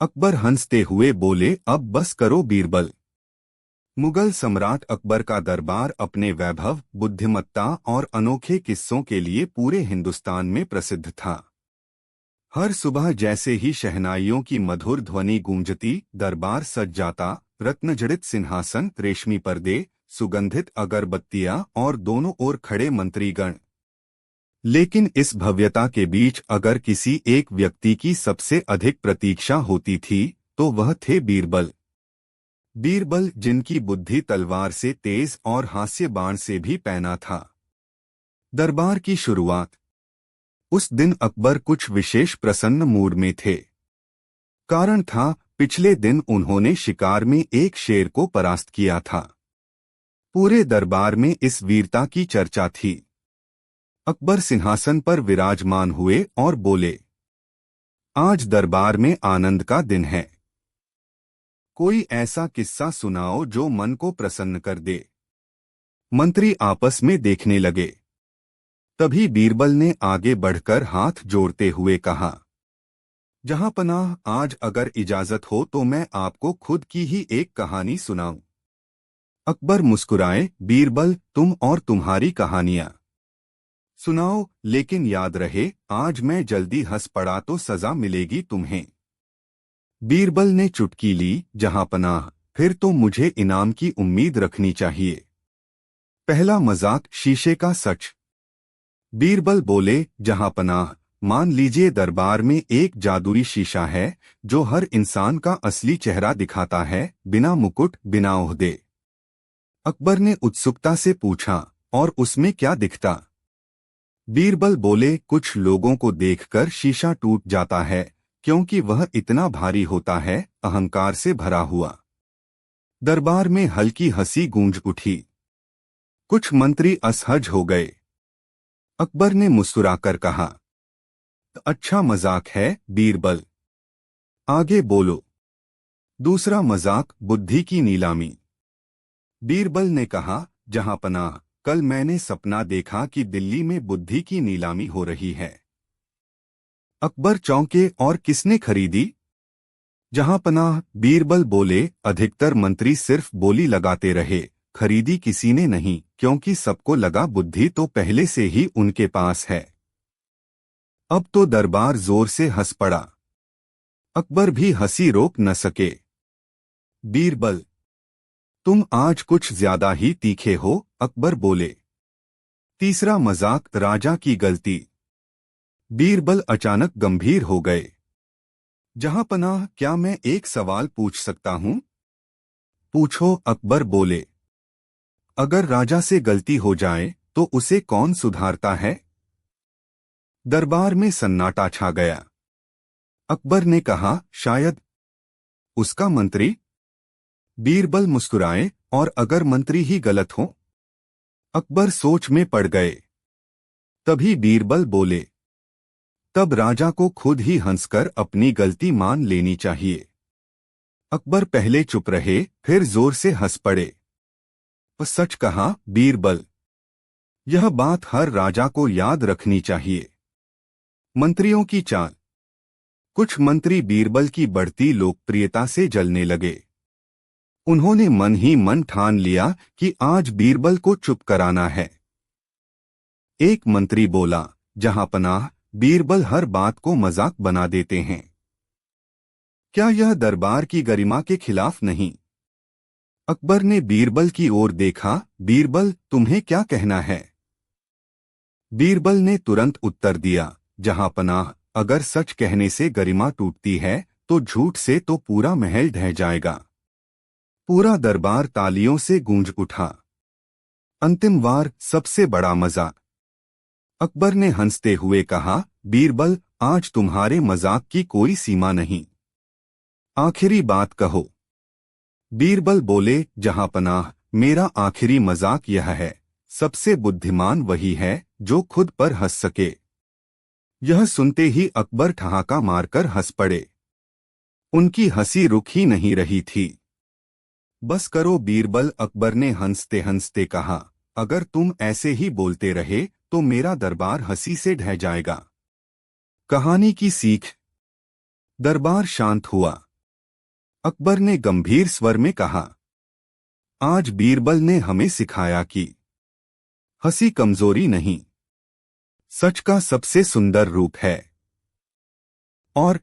अकबर हंसते हुए बोले, अब बस करो बीरबल। मुगल सम्राट अकबर का दरबार अपने वैभव, बुद्धिमत्ता और अनोखे किस्सों के लिए पूरे हिंदुस्तान में प्रसिद्ध था। हर सुबह जैसे ही शहनाइयों की मधुर ध्वनि गूंजती, दरबार सज जाता। रत्नजड़ित सिंहासन, रेशमी पर्दे, सुगंधित अगरबत्तियां और दोनों ओर खड़े मंत्रीगण। लेकिन इस भव्यता के बीच अगर किसी एक व्यक्ति की सबसे अधिक प्रतीक्षा होती थी, तो वह थे बीरबल। बीरबल, जिनकी बुद्धि तलवार से तेज और हास्य बाण से भी पैना था। दरबार की शुरुआत। उस दिन अकबर कुछ विशेष प्रसन्न मूड में थे। कारण था, पिछले दिन उन्होंने शिकार में एक शेर को परास्त किया था। पूरे दरबार में इस वीरता की चर्चा थी। अकबर सिंहासन पर विराजमान हुए और बोले, आज दरबार में आनंद का दिन है। कोई ऐसा किस्सा सुनाओ जो मन को प्रसन्न कर दे। मंत्री आपस में देखने लगे। तभी बीरबल ने आगे बढ़कर हाथ जोड़ते हुए कहा, जहांपनाह, आज अगर इजाजत हो तो मैं आपको खुद की ही एक कहानी सुनाऊं। अकबर मुस्कुराए, बीरबल, तुम और तुम्हारी कहानियां सुनाओ, लेकिन याद रहे, आज मैं जल्दी हंस पड़ा तो सजा मिलेगी तुम्हें। बीरबल ने चुटकी ली, जहांपनाह, फिर तो मुझे इनाम की उम्मीद रखनी चाहिए। पहला मजाक, शीशे का सच। बीरबल बोले, जहांपनाह, मान लीजिए दरबार में एक जादुई शीशा है जो हर इंसान का असली चेहरा दिखाता है, बिना मुकुट, बिना ओहदे। अकबर ने उत्सुकता से पूछा, और उसमें क्या दिखता? बीरबल बोले, कुछ लोगों को देखकर शीशा टूट जाता है, क्योंकि वह इतना भारी होता है, अहंकार से भरा हुआ। दरबार में हल्की हंसी गूंज उठी। कुछ मंत्री असहज हो गए। अकबर ने मुस्कुराकर कहा, अच्छा मजाक है बीरबल, आगे बोलो। दूसरा मजाक, बुद्धि की नीलामी। बीरबल ने कहा, जहांपनाह, कल मैंने सपना देखा कि दिल्ली में बुद्धि की नीलामी हो रही है। अकबर चौंके, और किसने खरीदी? जहांपनाह, बीरबल बोले, अधिकतर मंत्री सिर्फ बोली लगाते रहे, खरीदी किसी ने नहीं, क्योंकि सबको लगा बुद्धि तो पहले से ही उनके पास है। अब तो दरबार जोर से हंस पड़ा। अकबर भी हंसी रोक न सके। बीरबल, तुम आज कुछ ज्यादा ही तीखे हो, अकबर बोले। तीसरा मजाक, राजा की गलती। बीरबल अचानक गंभीर हो गए। जहांपनाह, क्या मैं एक सवाल पूछ सकता हूं? पूछो, अकबर बोले। अगर राजा से गलती हो जाए तो उसे कौन सुधारता है? दरबार में सन्नाटा छा गया। अकबर ने कहा, शायद उसका मंत्री। बीरबल मुस्कुराए, और अगर मंत्री ही गलत हो? अकबर सोच में पड़ गए। तभी बीरबल बोले, तब राजा को खुद ही हंसकर अपनी गलती मान लेनी चाहिए। अकबर पहले चुप रहे, फिर जोर से हंस पड़े। सच कहा बीरबल, यह बात हर राजा को याद रखनी चाहिए। मंत्रियों की चाल। कुछ मंत्री बीरबल की बढ़ती लोकप्रियता से जलने लगे। उन्होंने मन ही मन ठान लिया कि आज बीरबल को चुप कराना है। एक मंत्री बोला, जहांपनाह, बीरबल हर बात को मजाक बना देते हैं। क्या यह दरबार की गरिमा के खिलाफ नहीं? अकबर ने बीरबल की ओर देखा, बीरबल, तुम्हें क्या कहना है? बीरबल ने तुरंत उत्तर दिया, जहांपनाह, अगर सच कहने से गरिमा टूटती है, तो झूठ से तो पूरा महल ढह जाएगा। पूरा दरबार तालियों से गूंज उठा। अंतिम वार, सबसे बड़ा मजाक। अकबर ने हंसते हुए कहा, बीरबल, आज तुम्हारे मजाक की कोई सीमा नहीं। आखिरी बात कहो। बीरबल बोले, जहांपनाह, मेरा आखिरी मजाक यह है, सबसे बुद्धिमान वही है जो खुद पर हंस सके। यह सुनते ही अकबर ठहाका मारकर हंस पड़े। उनकी हंसी रुक ही नहीं रही थी। बस करो बीरबल, अकबर ने हंसते हंसते कहा, अगर तुम ऐसे ही बोलते रहे तो मेरा दरबार हंसी से ढह जाएगा। कहानी की सीख। दरबार शांत हुआ। अकबर ने गंभीर स्वर में कहा, आज बीरबल ने हमें सिखाया कि हंसी कमजोरी नहीं, सच का सबसे सुंदर रूप है, और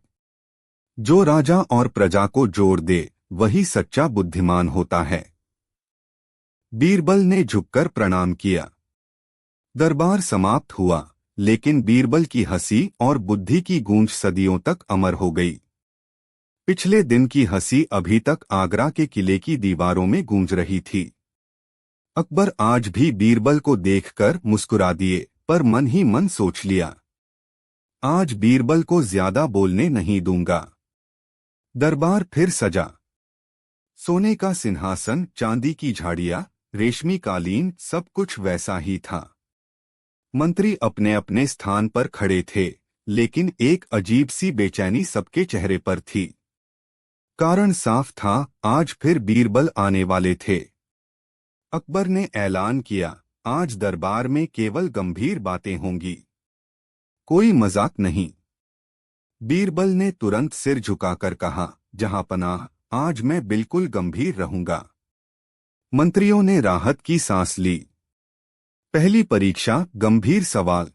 जो राजा और प्रजा को जोड़ दे वही सच्चा बुद्धिमान होता है। बीरबल ने झुककर प्रणाम किया। दरबार समाप्त हुआ, लेकिन बीरबल की हंसी और बुद्धि की गूंज सदियों तक अमर हो गई। पिछले दिन की हंसी अभी तक आगरा के किले की दीवारों में गूंज रही थी। अकबर आज भी बीरबल को देखकर मुस्कुरा दिए, पर मन ही मन सोच लिया, आज बीरबल को ज्यादा बोलने नहीं दूंगा। दरबार फिर सजा। सोने का सिंहासन, चांदी की झाड़ियां, रेशमी कालीन, सब कुछ वैसा ही था। मंत्री अपने अपने स्थान पर खड़े थे, लेकिन एक अजीब सी बेचैनी सबके चेहरे पर थी। कारण साफ था, आज फिर बीरबल आने वाले थे। अकबर ने ऐलान किया, आज दरबार में केवल गंभीर बातें होंगी, कोई मजाक नहीं। बीरबल ने तुरंत सिर झुकाकर कहा, जहांपनाह, आज मैं बिल्कुल गंभीर रहूंगा। मंत्रियों ने राहत की सांस ली। पहली परीक्षा, गंभीर सवाल।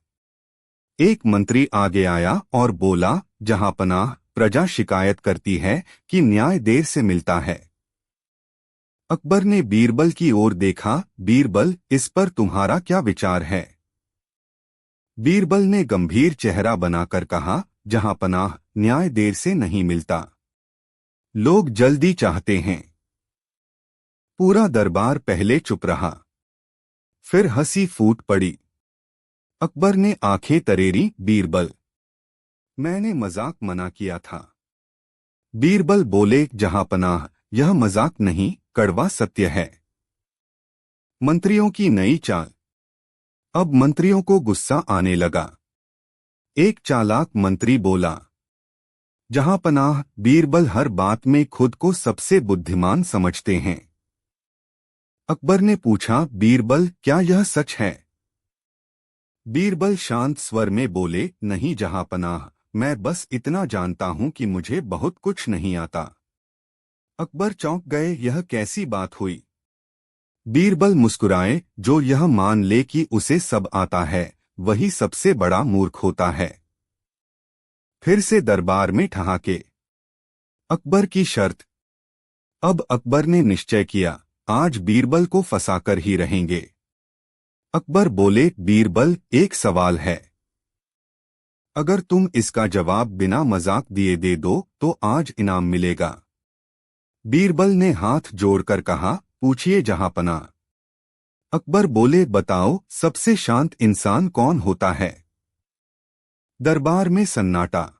एक मंत्री आगे आया और बोला, जहांपनाह, प्रजा शिकायत करती है कि न्याय देर से मिलता है। अकबर ने बीरबल की ओर देखा, बीरबल, इस पर तुम्हारा क्या विचार है? बीरबल ने गंभीर चेहरा बनाकर कहा, जहांपनाह, न्याय देर से नहीं मिलता, लोग जल्दी चाहते हैं। पूरा दरबार पहले चुप रहा, फिर हंसी फूट पड़ी। अकबर ने आंखें तरेरी, बीरबल, मैंने मजाक मना किया था। बीरबल बोले, जहांपनाह, यह मजाक नहीं, कड़वा सत्य है। मंत्रियों की नई चाल। अब मंत्रियों को गुस्सा आने लगा। एक चालाक मंत्री बोला, जहांपनाह, बीरबल हर बात में खुद को सबसे बुद्धिमान समझते हैं। अकबर ने पूछा, बीरबल, क्या यह सच है? बीरबल शांत स्वर में बोले, नहीं जहांपनाह, मैं बस इतना जानता हूं कि मुझे बहुत कुछ नहीं आता। अकबर चौंक गए, यह कैसी बात हुई? बीरबल मुस्कुराए, जो यह मान ले कि उसे सब आता है, वही सबसे बड़ा मूर्ख होता है। फिर से दरबार में ठहाके। अकबर की शर्त। अब अकबर ने निश्चय किया, आज बीरबल को फंसाकर ही रहेंगे। अकबर बोले, बीरबल, एक सवाल है, अगर तुम इसका जवाब बिना मजाक दिए दे दो तो आज इनाम मिलेगा। बीरबल ने हाथ जोड़कर कहा, पूछिए जहांपनाह। अकबर बोले, बताओ, सबसे शांत इंसान कौन होता है? दरबार में सन्नाटा।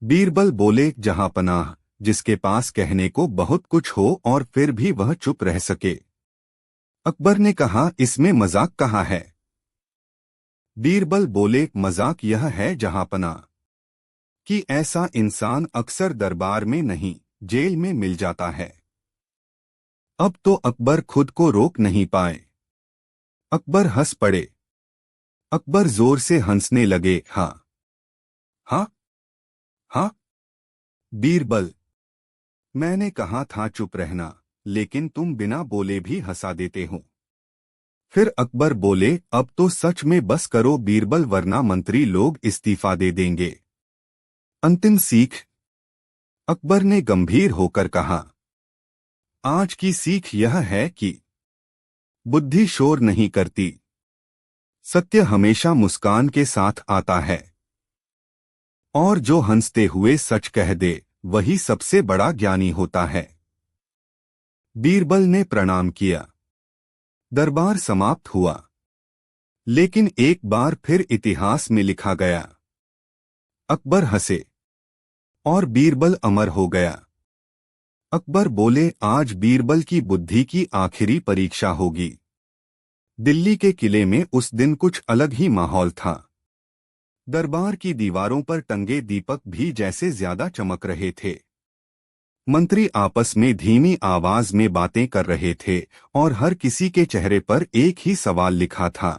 बीरबल बोले, जहांपनाह, जिसके पास कहने को बहुत कुछ हो और फिर भी वह चुप रह सके। अकबर ने कहा, इसमें मजाक कहाँ है? बीरबल बोले, मजाक यह है जहांपनाह कि ऐसा इंसान अक्सर दरबार में नहीं, जेल में मिल जाता है। अब तो अकबर खुद को रोक नहीं पाए। अकबर हंस पड़े। अकबर जोर से हंसने लगे, हाँ हाँ हाँ। बीरबल, मैंने कहा था चुप रहना, लेकिन तुम बिना बोले भी हंसा देते हो। फिर अकबर बोले, अब तो सच में बस करो बीरबल, वरना मंत्री लोग इस्तीफा दे देंगे। अंतिम सीख। अकबर ने गंभीर होकर कहा, आज की सीख यह है कि बुद्धि शोर नहीं करती, सत्य हमेशा मुस्कान के साथ आता है, और जो हंसते हुए सच कह दे वही सबसे बड़ा ज्ञानी होता है। बीरबल ने प्रणाम किया। दरबार समाप्त हुआ, लेकिन एक बार फिर इतिहास में लिखा गया, अकबर हंसे और बीरबल अमर हो गया। अकबर बोले, आज बीरबल की बुद्धि की आखिरी परीक्षा होगी। दिल्ली के किले में उस दिन कुछ अलग ही माहौल था। दरबार की दीवारों पर टंगे दीपक भी जैसे ज्यादा चमक रहे थे। मंत्री आपस में धीमी आवाज में बातें कर रहे थे और हर किसी के चेहरे पर एक ही सवाल लिखा था,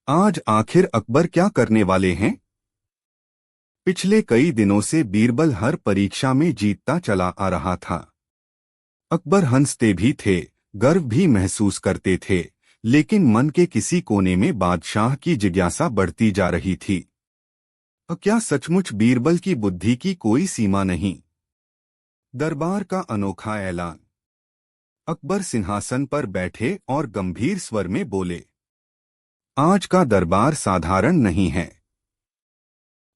आज आखिर अकबर क्या करने वाले हैं? पिछले कई दिनों से बीरबल हर परीक्षा में जीतता चला आ रहा था। अकबर हंसते भी थे, गर्व भी महसूस करते थे, लेकिन मन के किसी कोने में बादशाह की जिज्ञासा बढ़ती जा रही थी। क्या सचमुच बीरबल की बुद्धि की कोई सीमा नहीं? दरबार का अनोखा ऐलान। अकबर सिंहासन पर बैठे और गंभीर स्वर में बोले, आज का दरबार साधारण नहीं है।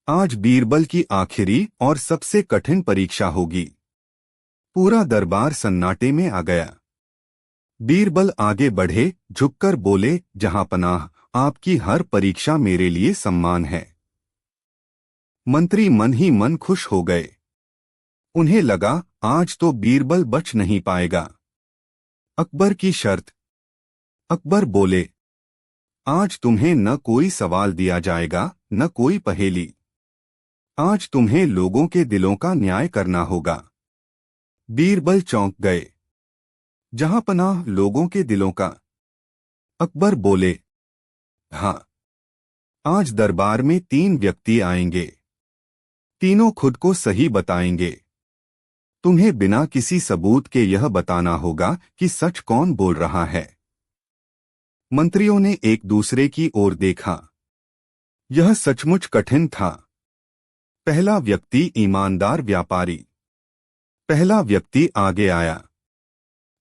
आज बीरबल की आखिरी और सबसे कठिन परीक्षा होगी। पूरा दरबार सन्नाटे में आ गया। बीरबल आगे बढ़े, झुककर बोले, जहांपनाह, आपकी हर परीक्षा मेरे लिए सम्मान है। मंत्री मन ही मन खुश हो गए। उन्हें लगा, आज तो बीरबल बच नहीं पाएगा। अकबर की शर्त। अकबर बोले, आज तुम्हें न कोई सवाल दिया जाएगा, न कोई पहेली। आज तुम्हें लोगों के दिलों का न्याय करना होगा। बीरबल चौंक गए। जहांपनाह, लोगों के दिलों का? अकबर बोले, हाँ। आज दरबार में 3 व्यक्ति आएंगे। तीनों खुद को सही बताएंगे। तुम्हें बिना किसी सबूत के यह बताना होगा कि सच कौन बोल रहा है। मंत्रियों ने एक दूसरे की ओर देखा। यह सचमुच कठिन था। पहला व्यक्ति ईमानदार व्यापारी। पहला व्यक्ति आगे आया।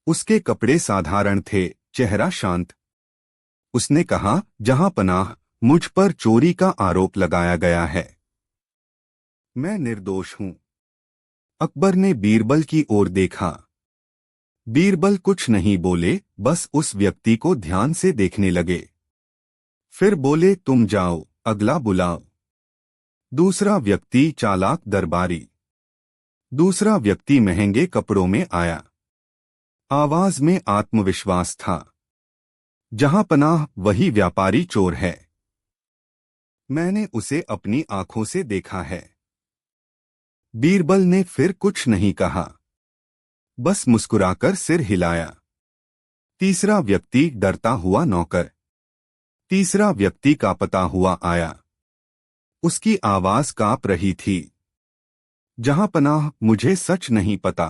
उसके कपड़े साधारण थे, चेहरा शांत। उसने कहा, जहांपनाह, मुझ पर चोरी का आरोप लगाया गया है। मैं निर्दोष हूं। अकबर ने बीरबल की ओर देखा। बीरबल कुछ नहीं बोले, बस उस व्यक्ति को ध्यान से देखने लगे। फिर बोले, तुम जाओ, अगला बुलाओ। दूसरा व्यक्ति चालाक दरबारी। दूसरा व्यक्ति महंगे कपड़ों में आया। आवाज में आत्मविश्वास था। जहांपनाह, वही व्यापारी चोर है। मैंने उसे अपनी आंखों से देखा है। बीरबल ने फिर कुछ नहीं कहा, बस मुस्कुराकर सिर हिलाया। तीसरा व्यक्ति डरता हुआ नौकर। तीसरा व्यक्ति कांपता हुआ आया। उसकी आवाज कांप रही थी। जहांपनाह, मुझे सच नहीं पता।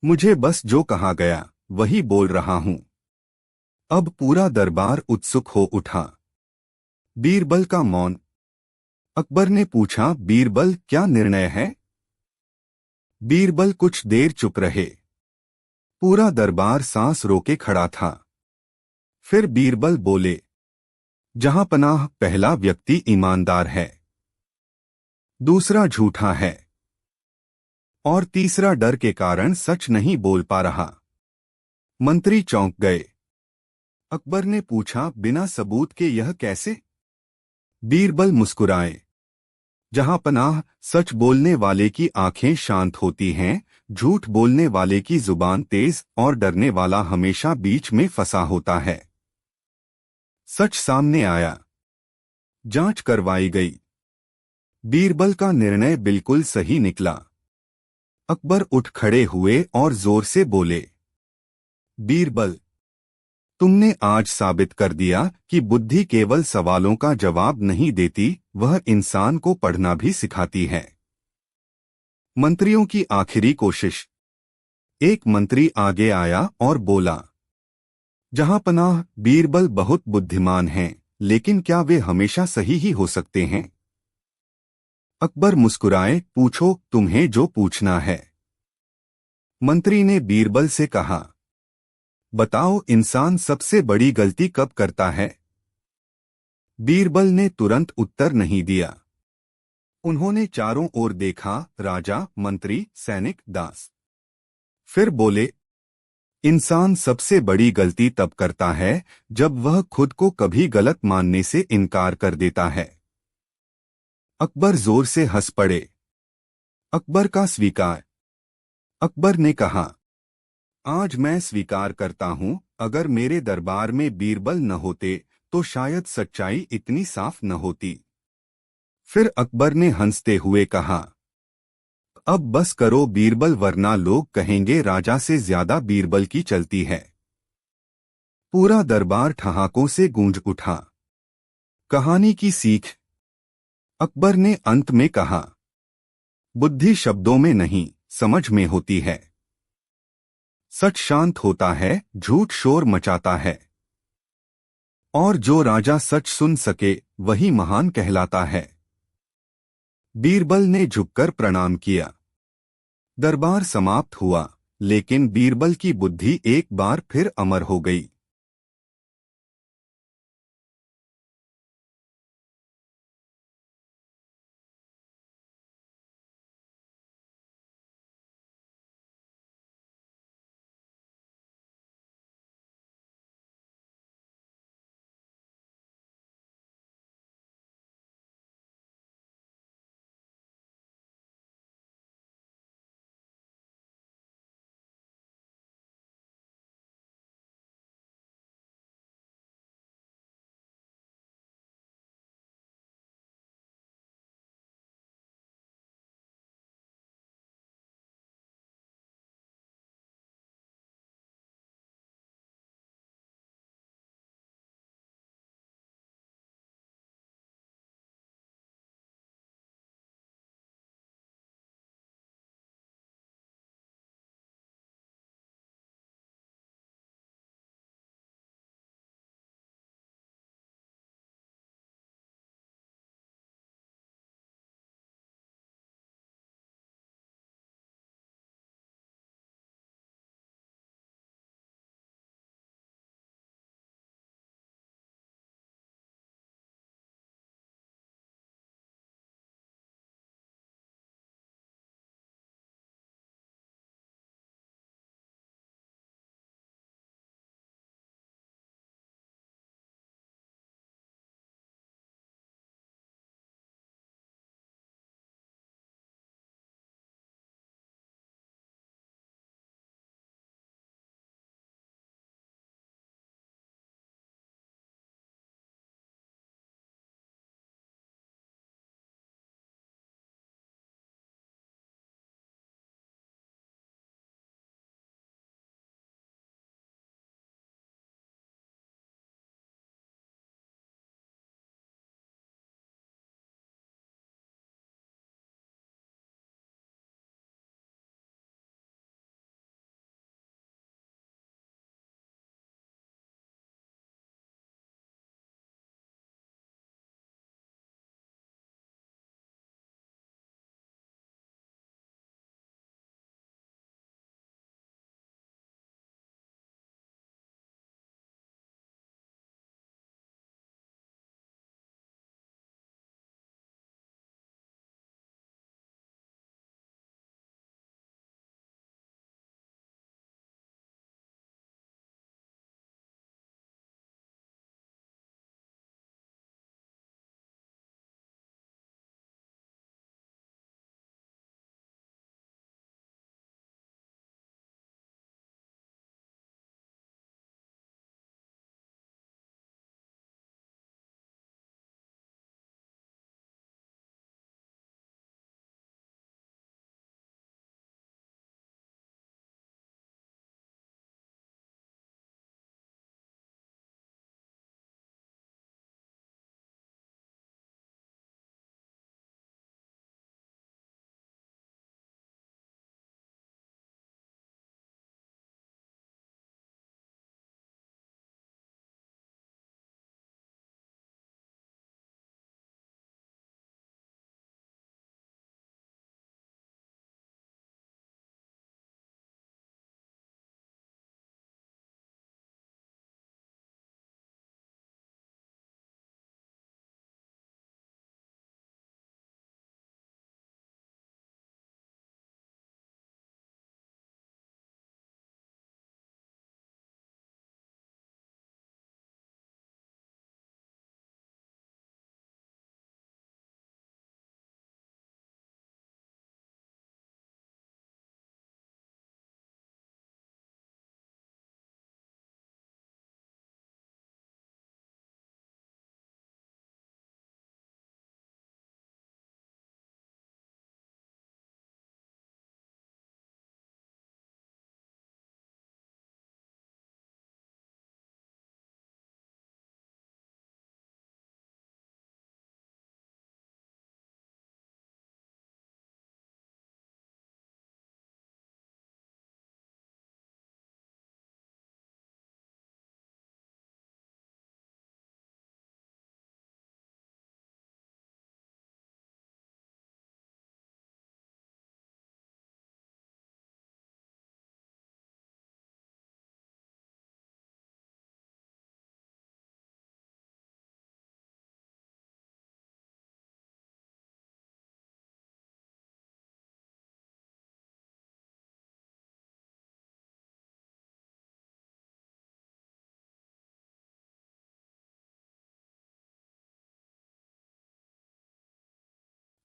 मुझे बस जो कहा गया वही बोल रहा हूं। अब पूरा दरबार उत्सुक हो उठा। बीरबल का मौन। अकबर ने पूछा, बीरबल, क्या निर्णय है? बीरबल कुछ देर चुप रहे। पूरा दरबार सांस रोके खड़ा था। फिर बीरबल बोले, जहांपनाह, पहला व्यक्ति ईमानदार है, दूसरा झूठा है, और तीसरा डर के कारण सच नहीं बोल पा रहा। मंत्री चौंक गए। अकबर ने पूछा, बिना सबूत के यह कैसे? बीरबल मुस्कुराए। जहांपनाह, सच बोलने वाले की आंखें शांत होती हैं, झूठ बोलने वाले की जुबान तेज, और डरने वाला हमेशा बीच में फंसा होता है। सच सामने आया। जांच करवाई गई। बीरबल का निर्णय बिल्कुल सही निकला। अकबर उठ खड़े हुए और जोर से बोले, बीरबल, तुमने आज साबित कर दिया कि बुद्धि केवल सवालों का जवाब नहीं देती, वह इंसान को पढ़ना भी सिखाती है। मंत्रियों की आखिरी कोशिश। एक मंत्री आगे आया और बोला, जहांपनाह, बीरबल बहुत बुद्धिमान हैं, लेकिन क्या वे हमेशा सही ही हो सकते हैं? अकबर मुस्कुराए, पूछो, तुम्हें जो पूछना है। मंत्री ने बीरबल से कहा, बताओ, इंसान सबसे बड़ी गलती कब करता है? बीरबल ने तुरंत उत्तर नहीं दिया। उन्होंने चारों ओर देखा, राजा, मंत्री, सैनिक, दास। फिर बोले, इंसान सबसे बड़ी गलती तब करता है जब वह खुद को कभी गलत मानने से इनकार कर देता है। अकबर जोर से हंस पड़े। अकबर का स्वीकार। अकबर ने कहा, आज मैं स्वीकार करता हूं, अगर मेरे दरबार में बीरबल न होते तो शायद सच्चाई इतनी साफ न होती। फिर अकबर ने हंसते हुए कहा, अब बस करो बीरबल, वरना लोग कहेंगे राजा से ज्यादा बीरबल की चलती है। पूरा दरबार ठहाकों से गूंज उठा। कहानी की सीख। अकबर ने अंत में कहा, बुद्धि शब्दों में नहीं, समझ में होती है। सच शांत होता है, झूठ शोर मचाता है। और जो राजा सच सुन सके वही महान कहलाता है। बीरबल ने झुककर प्रणाम किया। दरबार समाप्त हुआ, लेकिन बीरबल की बुद्धि एक बार फिर अमर हो गई।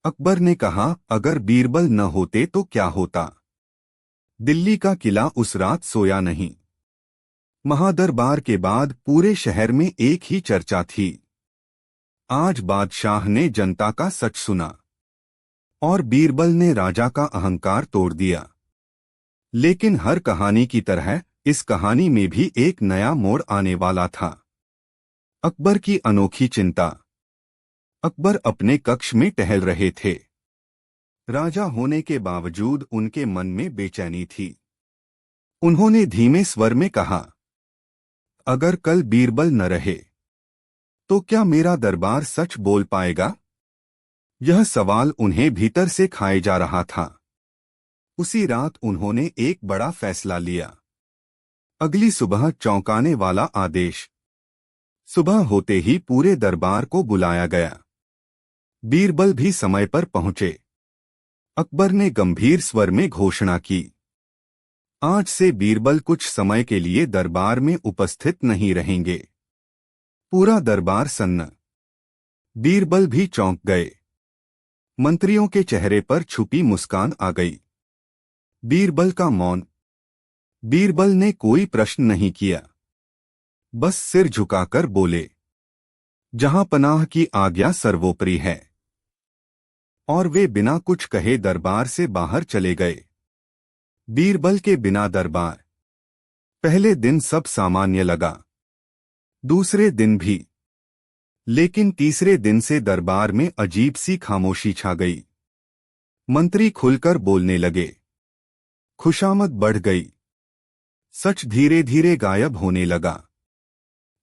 अकबर ने कहा, अगर बीरबल न होते तो क्या होता। दिल्ली का किला उस रात सोया नहीं। महादरबार के बाद पूरे शहर में एक ही चर्चा थी। आज बादशाह ने जनता का सच सुना और बीरबल ने राजा का अहंकार तोड़ दिया। लेकिन हर कहानी की तरह इस कहानी में भी एक नया मोड़ आने वाला था। अकबर की अनोखी चिंता। अकबर अपने कक्ष में टहल रहे थे। राजा होने के बावजूद उनके मन में बेचैनी थी। उन्होंने धीमे स्वर में कहा, अगर कल बीरबल न रहे तो क्या मेरा दरबार सच बोल पाएगा? यह सवाल उन्हें भीतर से खाए जा रहा था। उसी रात उन्होंने एक बड़ा फैसला लिया। अगली सुबह चौंकाने वाला आदेश। सुबह होते ही पूरे दरबार को बुलाया गया। बीरबल भी समय पर पहुंचे। अकबर ने गंभीर स्वर में घोषणा की, आज से बीरबल कुछ समय के लिए दरबार में उपस्थित नहीं रहेंगे। पूरा दरबार सन्न। बीरबल भी चौंक गए। मंत्रियों के चेहरे पर छुपी मुस्कान आ गई। बीरबल का मौन। बीरबल ने कोई प्रश्न नहीं किया, बस सिर झुकाकर बोले, जहां पनाह की आज्ञा सर्वोपरि है। और वे बिना कुछ कहे दरबार से बाहर चले गए। बीरबल के बिना दरबार। पहले दिन सब सामान्य लगा, दूसरे दिन भी, लेकिन तीसरे दिन से दरबार में अजीब सी खामोशी छा गई। मंत्री खुलकर बोलने लगे। खुशामद बढ़ गई। सच धीरे धीरे गायब होने लगा।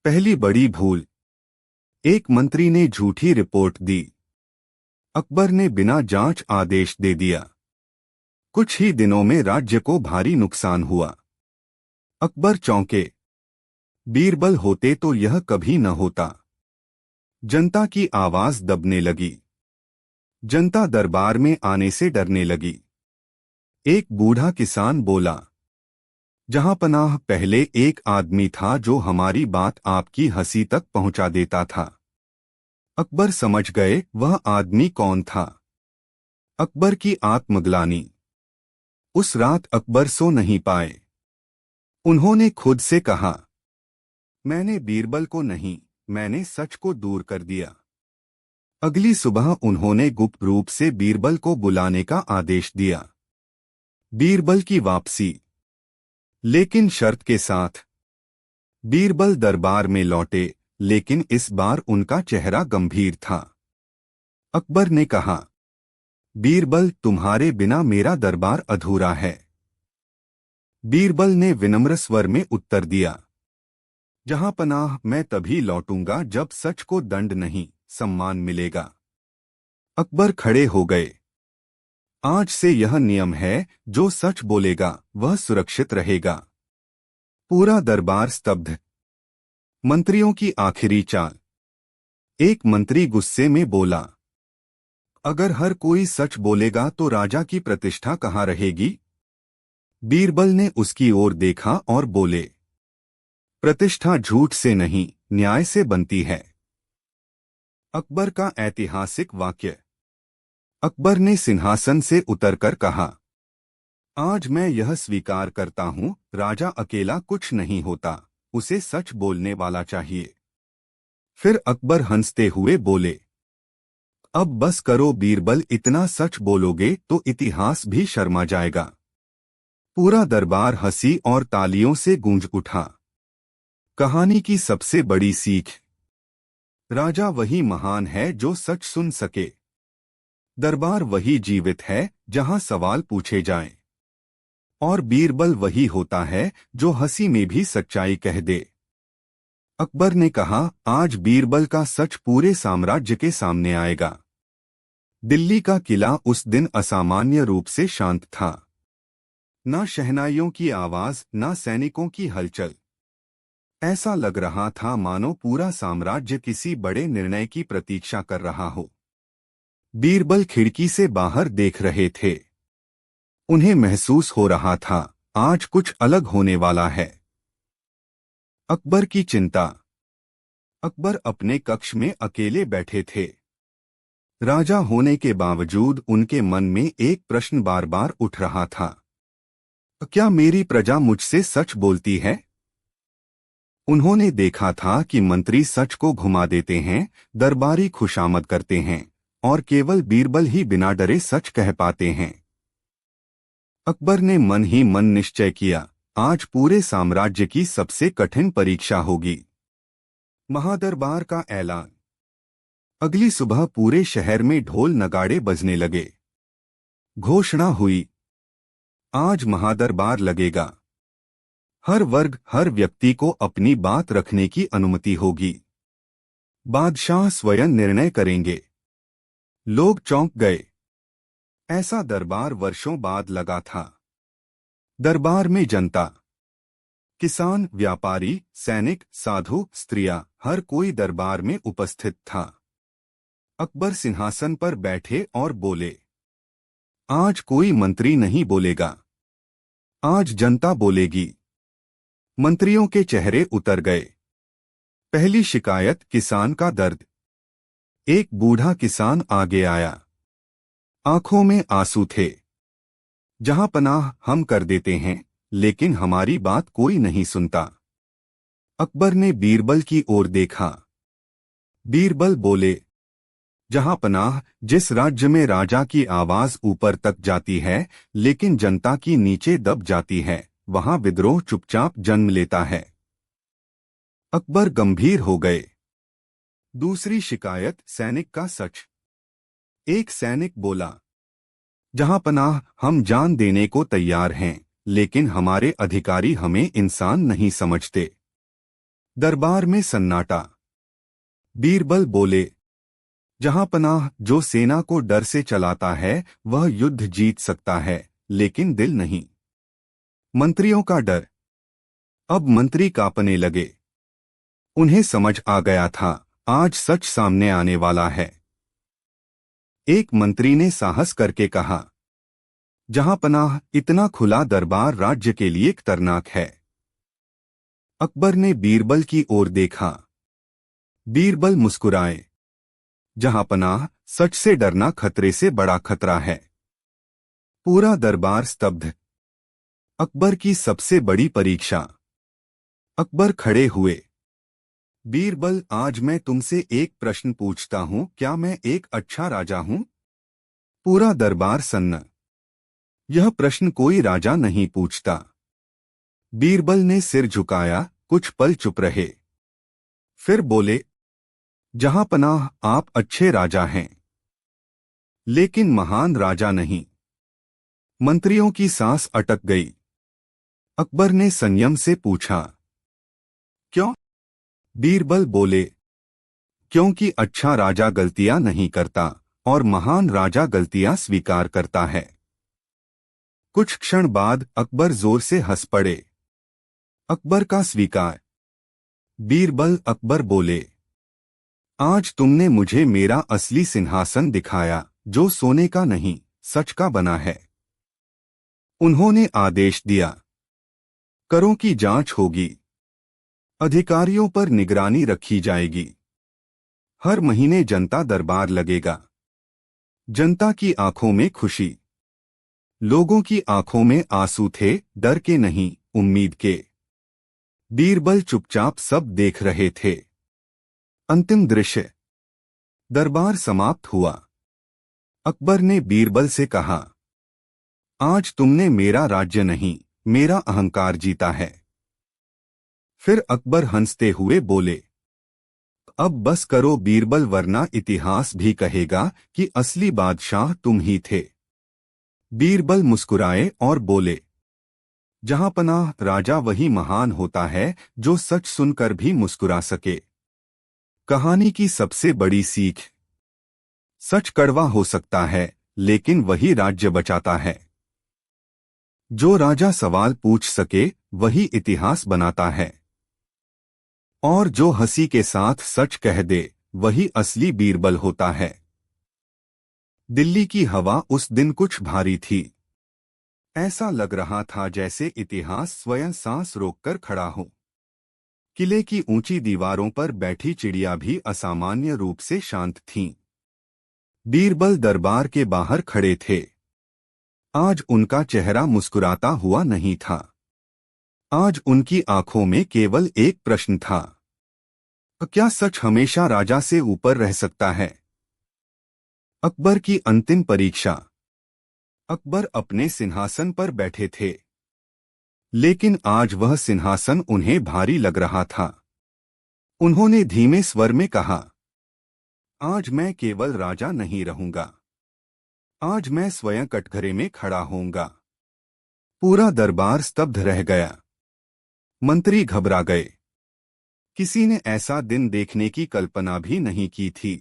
पहली बड़ी भूल। एक मंत्री ने झूठी रिपोर्ट दी। अकबर ने बिना जांच आदेश दे दिया। कुछ ही दिनों में राज्य को भारी नुकसान हुआ। अकबर चौंके। बीरबल होते तो यह कभी न होता। जनता की आवाज दबने लगी। जनता दरबार में आने से डरने लगी। एक बूढ़ा किसान बोला, जहां पनाह पहले एक आदमी था जो हमारी बात आपकी हंसी तक पहुंचा देता था। अकबर समझ गए वह आदमी कौन था। अकबर की आत्मग्लानि। उस रात अकबर सो नहीं पाए। उन्होंने खुद से कहा, मैंने बीरबल को नहीं, मैंने सच को दूर कर दिया। अगली सुबह उन्होंने गुप्त रूप से बीरबल को बुलाने का आदेश दिया। बीरबल की वापसी, लेकिन शर्त के साथ। बीरबल दरबार में लौटे, लेकिन इस बार उनका चेहरा गंभीर था। अकबर ने कहा, बीरबल, तुम्हारे बिना मेरा दरबार अधूरा है। बीरबल ने विनम्र स्वर में उत्तर दिया, जहां पनाह मैं तभी लौटूंगा जब सच को दंड नहीं, सम्मान मिलेगा। अकबर खड़े हो गए। आज से यह नियम है, जो सच बोलेगा वह सुरक्षित रहेगा। पूरा दरबार स्तब्ध। मंत्रियों की आखिरी चाल। एक मंत्री गुस्से में बोला, अगर हर कोई सच बोलेगा तो राजा की प्रतिष्ठा कहाँ रहेगी? बीरबल ने उसकी ओर देखा और बोले, प्रतिष्ठा झूठ से नहीं, न्याय से बनती है। अकबर का ऐतिहासिक वाक्य। अकबर ने सिंहासन से उतरकर कहा, आज मैं यह स्वीकार करता हूं, राजा अकेला कुछ नहीं होता, उसे सच बोलने वाला चाहिए। फिर अकबर हंसते हुए बोले, अब बस करो बीरबल, इतना सच बोलोगे तो इतिहास भी शर्मा जाएगा। पूरा दरबार हंसी और तालियों से गूंज उठा। कहानी की सबसे बड़ी सीख। राजा वही महान है जो सच सुन सके। दरबार वही जीवित है जहां सवाल पूछे जाएं। और बीरबल वही होता है जो हंसी में भी सच्चाई कह दे। अकबर ने कहा, आज बीरबल का सच पूरे साम्राज्य के सामने आएगा। दिल्ली का किला उस दिन असामान्य रूप से शांत था। न शहनाइयों की आवाज, न सैनिकों की हलचल। ऐसा लग रहा था मानो पूरा साम्राज्य किसी बड़े निर्णय की प्रतीक्षा कर रहा हो। बीरबल खिड़की से बाहर देख रहे थे। उन्हें महसूस हो रहा था, आज कुछ अलग होने वाला है। अकबर की चिंता। अकबर अपने कक्ष में अकेले बैठे थे। राजा होने के बावजूद उनके मन में एक प्रश्न बार बार उठ रहा था। क्या मेरी प्रजा मुझसे सच बोलती है? उन्होंने देखा था कि मंत्री सच को घुमा देते हैं, दरबारी खुशामद करते हैं और केवल बीरबल ही बिना डरे सच कह पाते हैं। अकबर ने मन ही मन निश्चय किया, आज पूरे साम्राज्य की सबसे कठिन परीक्षा होगी। महादरबार का ऐलान। अगली सुबह पूरे शहर में ढोल नगाड़े बजने लगे। घोषणा हुई, आज महादरबार लगेगा। हर वर्ग, हर व्यक्ति को अपनी बात रखने की अनुमति होगी। बादशाह स्वयं निर्णय करेंगे। लोग चौंक गए। ऐसा दरबार वर्षों बाद लगा था। दरबार में जनता, किसान, व्यापारी, सैनिक, साधु, स्त्रियां, हर कोई दरबार में उपस्थित था। अकबर सिंहासन पर बैठे और बोले, आज कोई मंत्री नहीं बोलेगा, आज जनता बोलेगी। मंत्रियों के चेहरे उतर गए। पहली शिकायत, किसान का दर्द। एक बूढ़ा किसान आगे आया। आंखों में आंसू थे। जहां पनाह हम कर देते हैं, लेकिन हमारी बात कोई नहीं सुनता। अकबर ने बीरबल की ओर देखा। बीरबल बोले, जहां पनाह, जिस राज्य में राजा की आवाज ऊपर तक जाती है लेकिन जनता की नीचे दब जाती है, वहां विद्रोह चुपचाप जन्म लेता है। अकबर गंभीर हो गए। दूसरी शिकायत, सैनिक का सच। एक सैनिक बोला, जहां पनाह, हम जान देने को तैयार हैं, लेकिन हमारे अधिकारी हमें इंसान नहीं समझते। दरबार में सन्नाटा। बीरबल बोले, जहां पनाह, जो सेना को डर से चलाता है वह युद्ध जीत सकता है, लेकिन दिल नहीं। मंत्रियों का डर। अब मंत्री कांपने लगे। उन्हें समझ आ गया था, आज सच सामने आने वाला है। एक मंत्री ने साहस करके कहा, जहां पनाह, इतना खुला दरबार राज्य के लिए खतरनाक है। अकबर ने बीरबल की ओर देखा। बीरबल मुस्कुराए, जहां पनाह, सच से डरना खतरे से बड़ा खतरा है। पूरा दरबार स्तब्ध। अकबर की सबसे बड़ी परीक्षा। अकबर खड़े हुए। बीरबल, आज मैं तुमसे एक प्रश्न पूछता हूं, क्या मैं एक अच्छा राजा हूं? पूरा दरबार सन्न। यह प्रश्न कोई राजा नहीं पूछता। बीरबल ने सिर झुकाया, कुछ पल चुप रहे। फिर बोले, जहां पनाह, आप अच्छे राजा हैं, लेकिन महान राजा नहीं। मंत्रियों की सांस अटक गई। अकबर ने संयम से पूछा, क्यों? बीरबल बोले, क्योंकि अच्छा राजा गलतियां नहीं करता और महान राजा गलतियां स्वीकार करता है। कुछ क्षण बाद अकबर जोर से हंस पड़े। अकबर का स्वीकार। बीरबल, अकबर बोले, आज तुमने मुझे मेरा असली सिंहासन दिखाया, जो सोने का नहीं, सच का बना है। उन्होंने आदेश दिया, करों की जांच होगी, अधिकारियों पर निगरानी रखी जाएगी। हर महीने जनता दरबार लगेगा। जनता की आंखों में खुशी। लोगों की आंखों में आंसू थे, डर के नहीं, उम्मीद के। बीरबल चुपचाप सब देख रहे थे। अंतिम दृश्य। दरबार समाप्त हुआ। अकबर ने बीरबल से कहा, आज तुमने मेरा राज्य नहीं, मेरा अहंकार जीता है। फिर अकबर हंसते हुए बोले, अब बस करो बीरबल, वरना इतिहास भी कहेगा कि असली बादशाह तुम ही थे। बीरबल मुस्कुराए और बोले, जहां पनाह, राजा वही महान होता है जो सच सुनकर भी मुस्कुरा सके। कहानी की सबसे बड़ी सीख। सच कड़वा हो सकता है, लेकिन वही राज्य बचाता है। जो राजा सवाल पूछ सके वही इतिहास बनाता है, और जो हंसी के साथ सच कह दे वही असली बीरबल होता है। दिल्ली की हवा उस दिन कुछ भारी थी। ऐसा लग रहा था जैसे इतिहास स्वयं सांस रोककर खड़ा हो। किले की ऊंची दीवारों पर बैठी चिड़िया भी असामान्य रूप से शांत थीं। बीरबल दरबार के बाहर खड़े थे। आज उनका चेहरा मुस्कुराता हुआ नहीं था। आज उनकी आंखों में केवल एक प्रश्न था, क्या सच हमेशा राजा से ऊपर रह सकता है? अकबर की अंतिम परीक्षा। अकबर अपने सिंहासन पर बैठे थे, लेकिन आज वह सिंहासन उन्हें भारी लग रहा था। उन्होंने धीमे स्वर में कहा, आज मैं केवल राजा नहीं रहूंगा, आज मैं स्वयं कटघरे में खड़ा होऊंगा। पूरा दरबार स्तब्ध रह गया। मंत्री घबरा गए। किसी ने ऐसा दिन देखने की कल्पना भी नहीं की थी।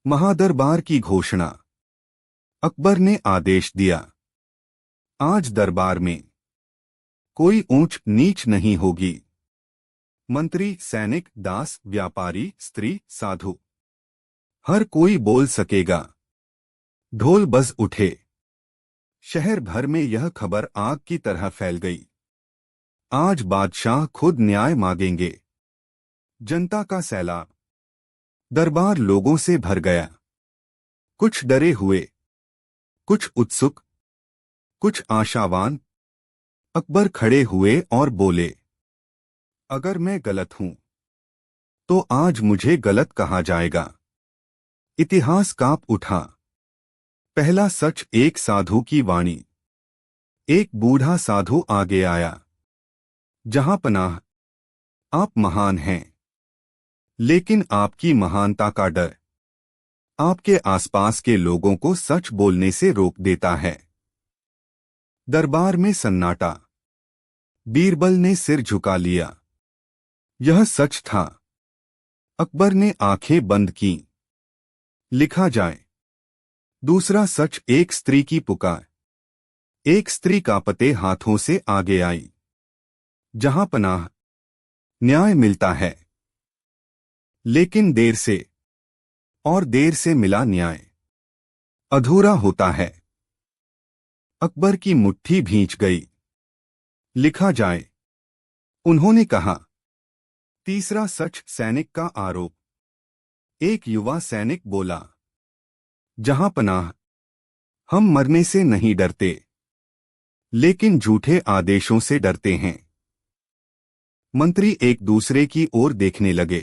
महादरबार की घोषणा। अकबर ने आदेश दिया, आज दरबार में कोई ऊंच नीच नहीं होगी। मंत्री, सैनिक, दास, व्यापारी, स्त्री, साधु, हर कोई बोल सकेगा। ढोल बज उठे। शहर भर में यह खबर आग की तरह फैल गई। आज बादशाह खुद न्याय मांगेंगे। जनता का सैलाब। दरबार लोगों से भर गया। कुछ डरे हुए, कुछ उत्सुक, कुछ आशावान। अकबर खड़े हुए और बोले, अगर मैं गलत हूं तो आज मुझे गलत कहा जाएगा। इतिहास कांप उठा। पहला सच। एक साधु की वाणी। एक बूढ़ा साधु आगे आया। जहां पनाह, आप महान हैं, लेकिन आपकी महानता का डर आपके आसपास के लोगों को सच बोलने से रोक देता है। दरबार में सन्नाटा। बीरबल ने सिर झुका लिया। यह सच था। अकबर ने आंखें बंद की। लिखा जाए। दूसरा सच। एक स्त्री की पुकार। एक स्त्री कांपते हाथों से आगे आई। जहां पनाह, न्याय मिलता है, लेकिन देर से, और देर से मिला न्याय अधूरा होता है। अकबर की मुट्ठी भींच गई। लिखा जाए। उन्होंने कहा। तीसरा सच। सैनिक का आरोप। एक युवा सैनिक बोला, जहां पनाह, हम मरने से नहीं डरते, लेकिन झूठे आदेशों से डरते हैं। मंत्री एक दूसरे की ओर देखने लगे।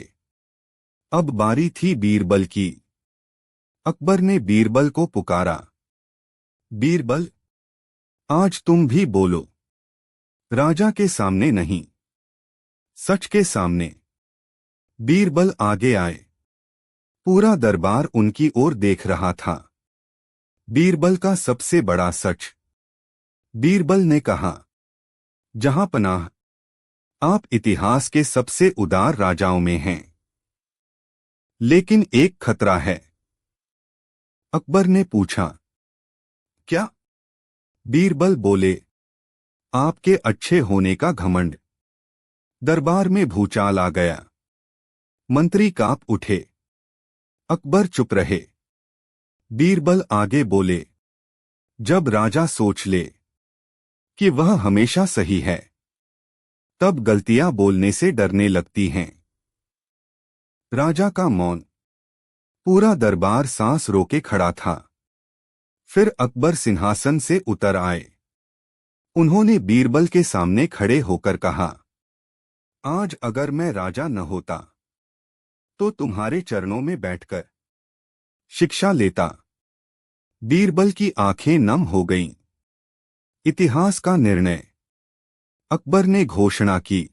अब बारी थी बीरबल की। अकबर ने बीरबल को पुकारा। बीरबल, आज तुम भी बोलो। राजा के सामने नहीं, सच के सामने। बीरबल आगे आए। पूरा दरबार उनकी ओर देख रहा था। बीरबल का सबसे बड़ा सच। बीरबल ने कहा, जहां पनाह, आप इतिहास के सबसे उदार राजाओं में हैं, लेकिन एक खतरा है। अकबर ने पूछा, क्या? बीरबल बोले, आपके अच्छे होने का घमंड। दरबार में भूचाल आ गया। मंत्री कांप उठे। अकबर चुप रहे। बीरबल आगे बोले, जब राजा सोच ले कि वह हमेशा सही है, तब गलतियां बोलने से डरने लगती हैं। राजा का मौन। पूरा दरबार सांस रोके खड़ा था। फिर अकबर सिंहासन से उतर आए। उन्होंने बीरबल के सामने खड़े होकर कहा, आज अगर मैं राजा न होता तो तुम्हारे चरणों में बैठकर शिक्षा लेता। बीरबल की आंखें नम हो गईं। इतिहास का निर्णय। अकबर ने घोषणा की,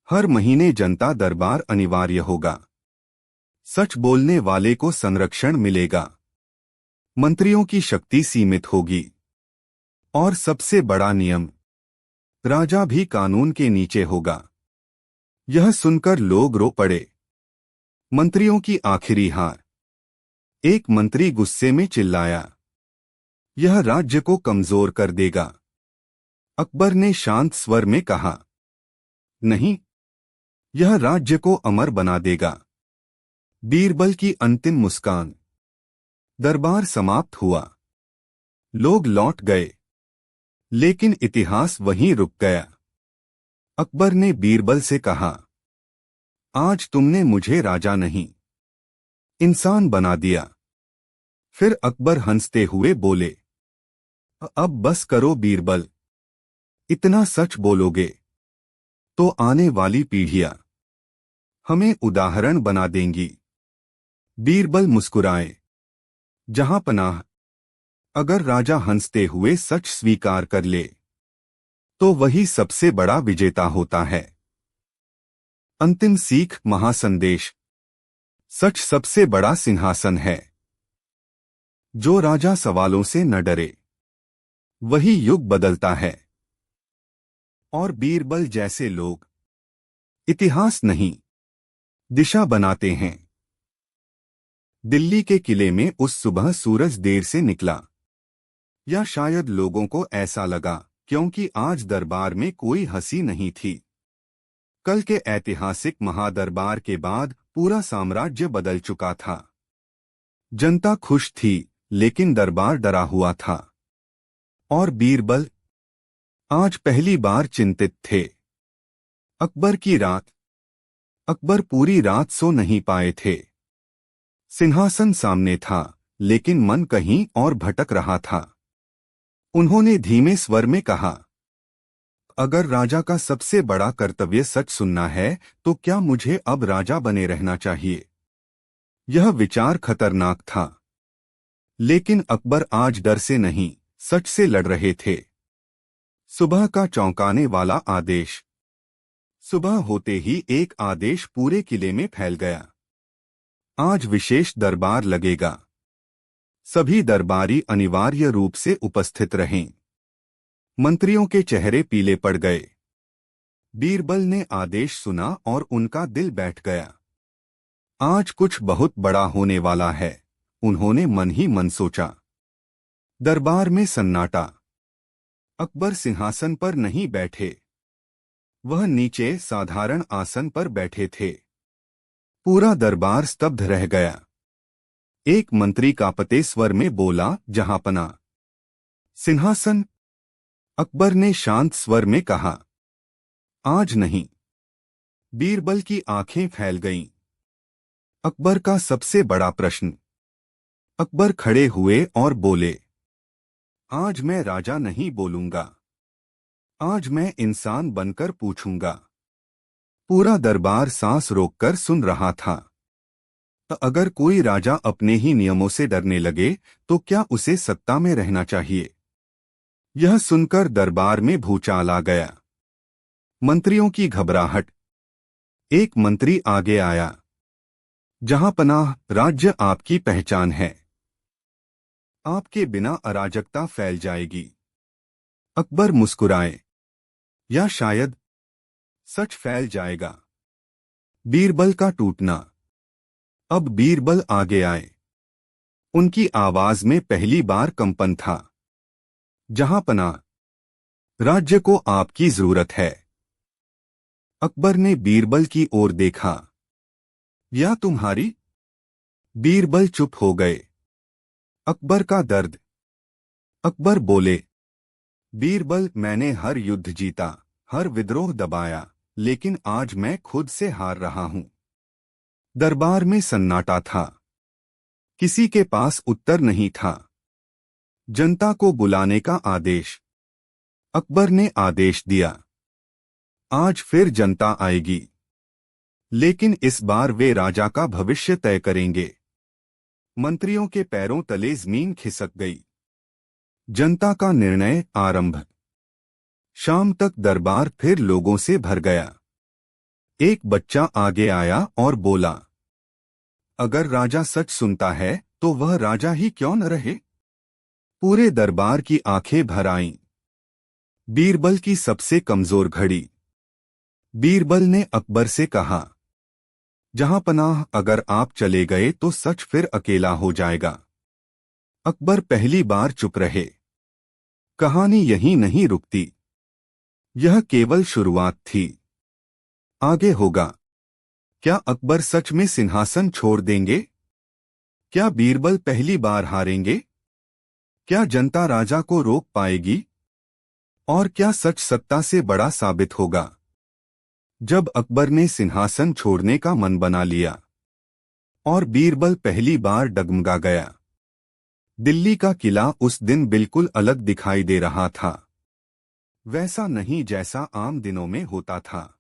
हर महीने जनता दरबार अनिवार्य होगा। सच बोलने वाले को संरक्षण मिलेगा। मंत्रियों की शक्ति सीमित होगी। और सबसे बड़ा नियम, राजा भी कानून के नीचे होगा। यह सुनकर लोग रो पड़े। मंत्रियों की आखिरी हार। एक मंत्री गुस्से में चिल्लाया, यह राज्य को कमजोर कर देगा। अकबर ने शांत स्वर में कहा, नहीं, यह राज्य को अमर बना देगा। बीरबल की अंतिम मुस्कान। दरबार समाप्त हुआ। लोग लौट गए, लेकिन इतिहास वहीं रुक गया। अकबर ने बीरबल से कहा, आज तुमने मुझे राजा नहीं, इंसान बना दिया। फिर अकबर हंसते हुए बोले, अब बस करो बीरबल, इतना सच बोलोगे तो आने वाली पीढ़ियां हमें उदाहरण बना देंगी। बीरबल मुस्कुराए, जहां पनाह, अगर राजा हंसते हुए सच स्वीकार कर ले तो वही सबसे बड़ा विजेता होता है। अंतिम सीख, महासंदेश। सच सबसे बड़ा सिंहासन है। जो राजा सवालों से न डरे वही युग बदलता है। और बीरबल जैसे लोग इतिहास नहीं, दिशा बनाते हैं। दिल्ली के किले में उस सुबह सूरज देर से निकला, या शायद लोगों को ऐसा लगा क्योंकि आज दरबार में कोई हंसी नहीं थी। कल के ऐतिहासिक महादरबार के बाद पूरा साम्राज्य बदल चुका था। जनता खुश थी, लेकिन दरबार डरा हुआ था। और बीरबल आज पहली बार चिंतित थे। अकबर की रात। अकबर पूरी रात सो नहीं पाए थे। सिंहासन सामने था, लेकिन मन कहीं और भटक रहा था। उन्होंने धीमे स्वर में कहा, अगर राजा का सबसे बड़ा कर्तव्य सच सुनना है तो क्या मुझे अब राजा बने रहना चाहिए? यह विचार खतरनाक था, लेकिन अकबर आज डर से नहीं, सच से लड़ रहे थे। सुबह का चौंकाने वाला आदेश। सुबह होते ही एक आदेश पूरे किले में फैल गया। आज विशेष दरबार लगेगा। सभी दरबारी अनिवार्य रूप से उपस्थित रहें। मंत्रियों के चेहरे पीले पड़ गए। बीरबल ने आदेश सुना और उनका दिल बैठ गया। आज कुछ बहुत बड़ा होने वाला है, उन्होंने मन ही मन सोचा। दरबार में सन्नाटा। अकबर सिंहासन पर नहीं बैठे, वह नीचे साधारण आसन पर बैठे थे। पूरा दरबार स्तब्ध रह गया। एक मंत्री कांपते स्वर में बोला, जहांपना। सिंहासन। अकबर ने शांत स्वर में कहा, आज नहीं। बीरबल की आंखें फैल गईं। अकबर का सबसे बड़ा प्रश्न। अकबर खड़े हुए और बोले, आज मैं राजा नहीं बोलूंगा, आज मैं इंसान बनकर पूछूंगा। पूरा दरबार सांस रोककर सुन रहा था। अगर कोई राजा अपने ही नियमों से डरने लगे तो क्या उसे सत्ता में रहना चाहिए? यह सुनकर दरबार में भूचाल आ गया। मंत्रियों की घबराहट। एक मंत्री आगे आया, जहांपनाह, राज्य आपकी पहचान है। आपके बिना अराजकता फैल जाएगी। अकबर मुस्कुराए, या शायद सच फैल जाएगा। बीरबल का टूटना। अब बीरबल आगे आए। उनकी आवाज में पहली बार कंपन था। जहांपनाह, राज्य को आपकी जरूरत है। अकबर ने बीरबल की ओर देखा। या तुम्हारी? बीरबल चुप हो गए। अकबर का दर्द। अकबर बोले, बीरबल, मैंने हर युद्ध जीता, हर विद्रोह दबाया, लेकिन आज मैं खुद से हार रहा हूं। दरबार में सन्नाटा था। किसी के पास उत्तर नहीं था। जनता को बुलाने का आदेश। अकबर ने आदेश दिया। आज फिर जनता आएगी, लेकिन इस बार वे राजा का भविष्य तय करेंगे। मंत्रियों के पैरों तले जमीन खिसक गई। जनता का निर्णय आरंभ। शाम तक दरबार फिर लोगों से भर गया। एक बच्चा आगे आया और बोला, अगर राजा सच सुनता है तो वह राजा ही क्यों न रहे? पूरे दरबार की आंखें भर आईं। बीरबल की सबसे कमजोर घड़ी। बीरबल ने अकबर से कहा, जहांपनाह, अगर आप चले गए तो सच फिर अकेला हो जाएगा। अकबर पहली बार चुप रहे। कहानी यहीं नहीं रुकती। यह केवल शुरुआत थी। आगे होगा। क्या अकबर सच में सिंहासन छोड़ देंगे? क्या बीरबल पहली बार हारेंगे? क्या जनता राजा को रोक पाएगी? और क्या सच सत्ता से बड़ा साबित होगा? जब अकबर ने सिंहासन छोड़ने का मन बना लिया और बीरबल पहली बार डगमगा गया, दिल्ली का किला उस दिन बिल्कुल अलग दिखाई दे रहा था। वैसा नहीं जैसा आम दिनों में होता था,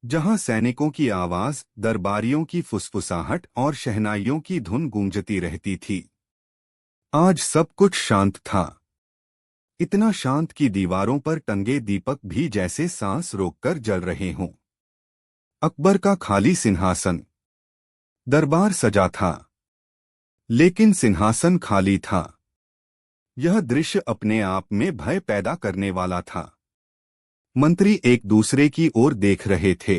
जहां सैनिकों की आवाज, दरबारियों की फुसफुसाहट और शहनाइयों की धुन गूंजती रहती थी। आज सब कुछ शांत था। इतना शांत कि दीवारों पर टंगे दीपक भी जैसे सांस रोककर जल रहे हों। अकबर का खाली सिंहासन। दरबार सजा था, लेकिन सिंहासन खाली था। यह दृश्य अपने आप में भय पैदा करने वाला था। मंत्री एक दूसरे की ओर देख रहे थे।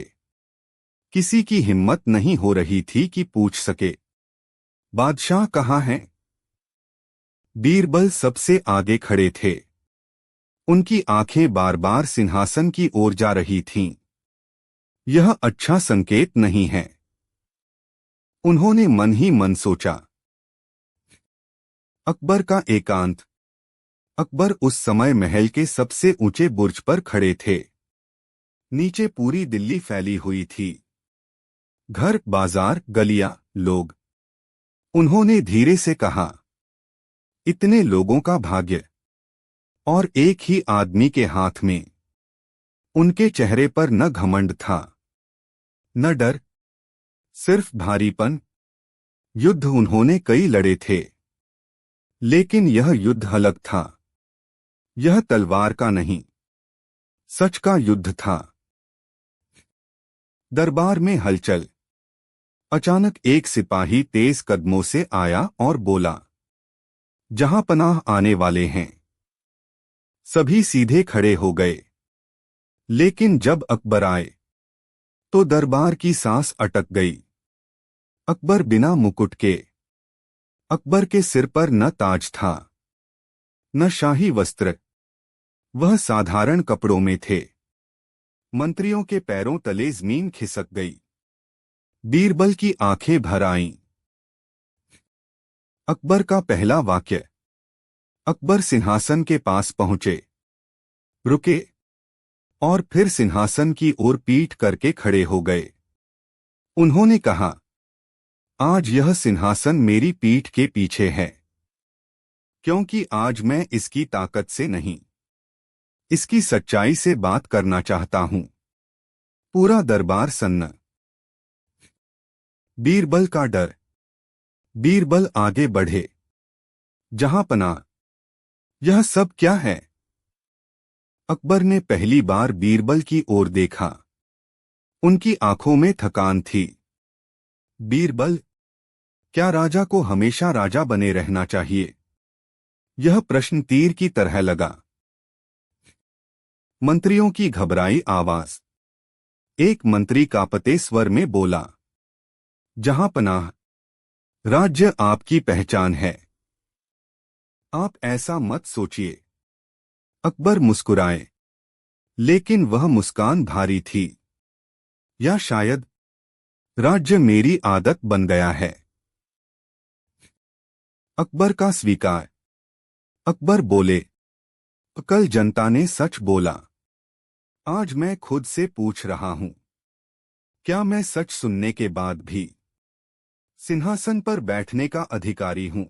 किसी की हिम्मत नहीं हो रही थी कि पूछ सके, बादशाह कहाँ हैं? बीरबल सबसे आगे खड़े थे। उनकी आंखें बार बार सिंहासन की ओर जा रही थीं। यह अच्छा संकेत नहीं है, उन्होंने मन ही मन सोचा। अकबर का एकांत। अकबर उस समय महल के सबसे ऊंचे बुर्ज पर खड़े थे। नीचे पूरी दिल्ली फैली हुई थी। घर, बाजार, गलियां, लोग। उन्होंने धीरे से कहा, इतने लोगों का भाग्य, और एक ही आदमी के हाथ में। उनके चेहरे पर न घमंड था, न डर, सिर्फ भारीपन। युद्ध उन्होंने कई लड़े थे, लेकिन यह युद्ध अलग था। यह तलवार का नहीं, सच का युद्ध था। दरबार में हलचल। अचानक एक सिपाही तेज कदमों से आया और बोला, जहां पनाह आने वाले हैं। सभी सीधे खड़े हो गए। लेकिन जब अकबर आए तो दरबार की सांस अटक गई। अकबर बिना मुकुट के। अकबर के सिर पर न ताज था, न शाही वस्त्र। वह साधारण कपड़ों में थे। मंत्रियों के पैरों तले जमीन खिसक गई। बीरबल की आंखें भर आईं। अकबर का पहला वाक्य। अकबर सिंहासन के पास पहुंचे, रुके, और फिर सिंहासन की ओर पीठ करके खड़े हो गए। उन्होंने कहा, आज यह सिंहासन मेरी पीठ के पीछे है, क्योंकि आज मैं इसकी ताकत से नहीं, इसकी सच्चाई से बात करना चाहता हूं। पूरा दरबार सन्न। बीरबल का डर। बीरबल आगे बढ़े, जहां पनाह, यह सब क्या है? अकबर ने पहली बार बीरबल की ओर देखा। उनकी आंखों में थकान थी। बीरबल, क्या राजा को हमेशा राजा बने रहना चाहिए? यह प्रश्न तीर की तरह लगा। मंत्रियों की घबराई आवाज। एक मंत्री कांपते स्वर में बोला, जहां पनाह, राज्य आपकी पहचान है। आप ऐसा मत सोचिए। अकबर मुस्कुराए, लेकिन वह मुस्कान भारी थी। या शायद राज्य मेरी आदत बन गया है। अकबर का स्वीकार। अकबर बोले, कल जनता ने सच बोला। आज मैं खुद से पूछ रहा हूं, क्या मैं सच सुनने के बाद भी सिंहासन पर बैठने का अधिकारी हूं?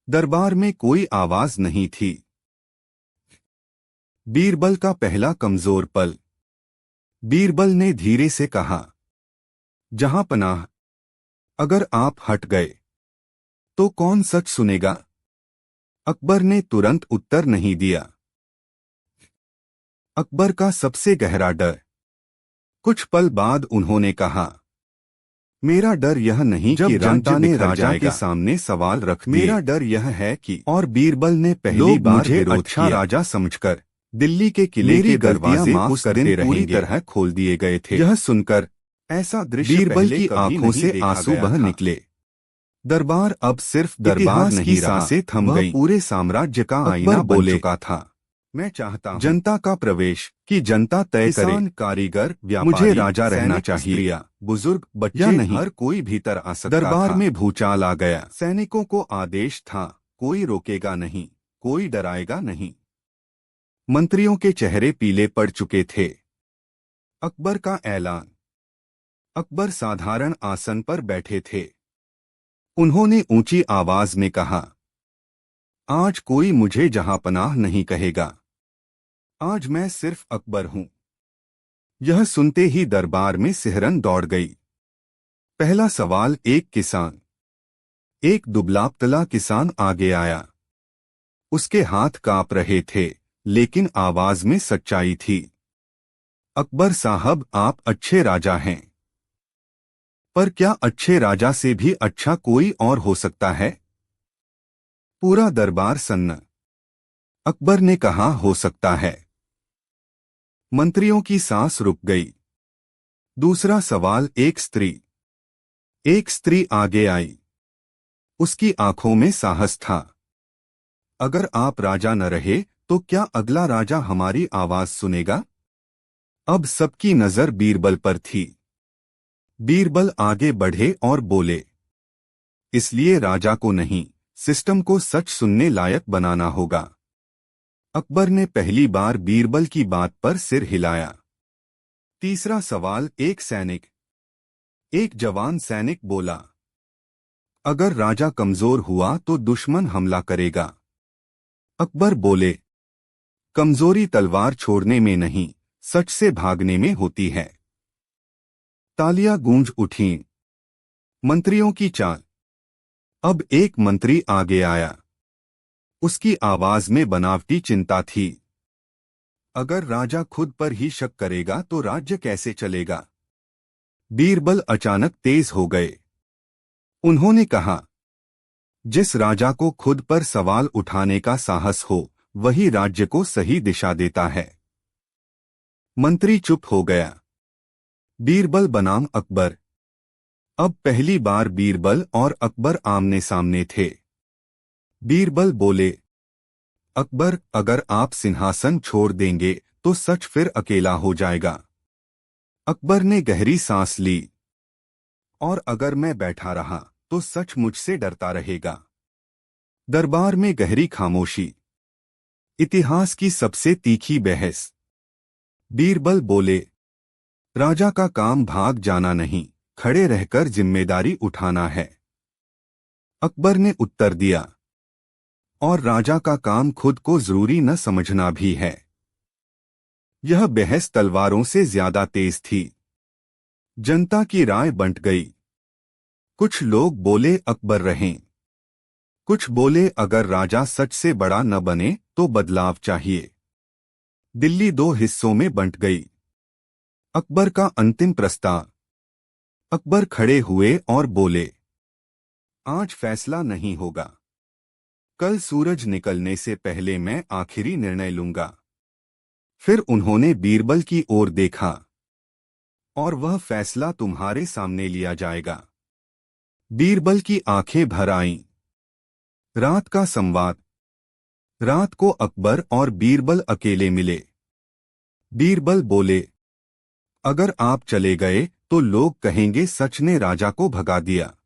दरबार में कोई आवाज नहीं थी। बीरबल का पहला कमजोर पल। बीरबल ने धीरे से कहा, जहां पनाह, अगर आप हट गए तो कौन सच सुनेगा? अकबर ने तुरंत उत्तर नहीं दिया। अकबर का सबसे गहरा डर। कुछ पल बाद उन्होंने कहा, मेरा डर यह नहीं कि जनता ने राजा के सामने सवाल रख दिए। मेरा डर यह है कि, और बीरबल ने पहली बार मुझे अच्छा राजा समझकर दिल्ली के किले के दरवाजे उस दिन पूरी तरह खोल दिए गए थे। यह सुनकर ऐसा दृश्य बीरबल की आंखों से आंसू बह निकले। दरबार अब सिर्फ दरबार नहीं रहा, सांसें थम गईं। पूरे साम्राज्य का आईना बन चुका था। मैं चाहता हूं जनता का प्रवेश, कि जनता तय करे, कारीगर, व्यापारी, मुझे राजा रहना चाहिए। बुजुर्ग, बच्चे नहीं, हर कोई भीतर आ सकता था। दरबार में भूचाल आ गया। सैनिकों को आदेश था, कोई रोकेगा नहीं, कोई डराएगा नहीं। मंत्रियों के चेहरे पीले पड़ चुके थे। अकबर का ऐलान। अकबर साधारण आसन पर बैठे थे। उन्होंने ऊंची आवाज में कहा, आज कोई मुझे जहांपनाह नहीं कहेगा। आज मैं सिर्फ अकबर हूं। यह सुनते ही दरबार में सिहरन दौड़ गई। पहला सवाल। एक किसान। एक दुबला-पतला किसान आगे आया। उसके हाथ कांप रहे थे, लेकिन आवाज में सच्चाई थी। अकबर साहब, आप अच्छे राजा हैं, पर क्या अच्छे राजा से भी अच्छा कोई और हो सकता है? पूरा दरबार सन्न। अकबर ने कहा, हो सकता है। मंत्रियों की सांस रुक गई। दूसरा सवाल। एक स्त्री। एक स्त्री आगे आई। उसकी आंखों में साहस था। अगर आप राजा न रहे तो क्या अगला राजा हमारी आवाज सुनेगा? अब सबकी नजर बीरबल पर थी। बीरबल आगे बढ़े और बोले, इसलिए राजा को नहीं, सिस्टम को सच सुनने लायक बनाना होगा। अकबर ने पहली बार बीरबल की बात पर सिर हिलाया। तीसरा सवाल। एक सैनिक। एक जवान सैनिक बोला, अगर राजा कमजोर हुआ तो दुश्मन हमला करेगा। अकबर बोले, कमजोरी तलवार छोड़ने में नहीं, सच से भागने में होती है। तालियां गूंज उठीं। मंत्रियों की चाल। अब एक मंत्री आगे आया। उसकी आवाज में बनावटी चिंता थी। अगर राजा खुद पर ही शक करेगा तो राज्य कैसे चलेगा? बीरबल अचानक तेज हो गए। उन्होंने कहा, जिस राजा को खुद पर सवाल उठाने का साहस हो, वही राज्य को सही दिशा देता है। मंत्री चुप हो गया। बीरबल बनाम अकबर। अब पहली बार बीरबल और अकबर आमने सामने थे। बीरबल बोले, अकबर, अगर आप सिंहासन छोड़ देंगे तो सच फिर अकेला हो जाएगा। अकबर ने गहरी सांस ली। और अगर मैं बैठा रहा तो सच मुझसे डरता रहेगा। दरबार में गहरी खामोशी। इतिहास की सबसे तीखी बहस। बीरबल बोले, राजा का काम भाग जाना नहीं, खड़े रहकर जिम्मेदारी उठाना है। अकबर ने उत्तर दिया, और राजा का काम खुद को जरूरी न समझना भी है। यह बहस तलवारों से ज्यादा तेज थी। जनता की राय बंट गई। कुछ लोग बोले अकबर रहें। कुछ बोले अगर राजा सच से बड़ा न बने तो बदलाव चाहिए। दिल्ली दो हिस्सों में बंट गई। अकबर का अंतिम प्रस्ताव। अकबर खड़े हुए और बोले, आज फैसला नहीं होगा। कल सूरज निकलने से पहले मैं आखिरी निर्णय लूंगा। फिर उन्होंने बीरबल की ओर देखा, और वह फैसला तुम्हारे सामने लिया जाएगा। बीरबल की आंखें भर आईं। रात का संवाद। रात को अकबर और बीरबल अकेले मिले। बीरबल बोले, अगर आप चले गए तो लोग कहेंगे सच ने राजा को भगा दिया।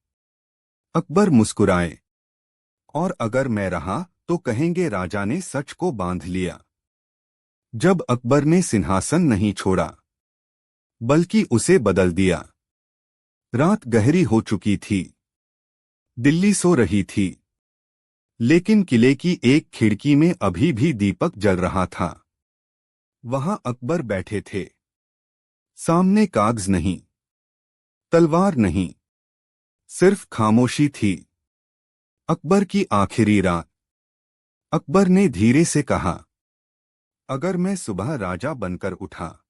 अकबर मुस्कुराए, और अगर मैं रहा तो कहेंगे राजा ने सच को बांध लिया। जब अकबर ने सिंहासन नहीं छोड़ा, बल्कि उसे बदल दिया। रात गहरी हो चुकी थी। दिल्ली सो रही थी, लेकिन किले की एक खिड़की में अभी भी दीपक जल रहा था। वहां अकबर बैठे थे। सामने कागज नहीं, तलवार नहीं, सिर्फ खामोशी थी। अकबर की आखिरी रात। अकबर ने धीरे से कहा, अगर मैं सुबह राजा बनकर उठा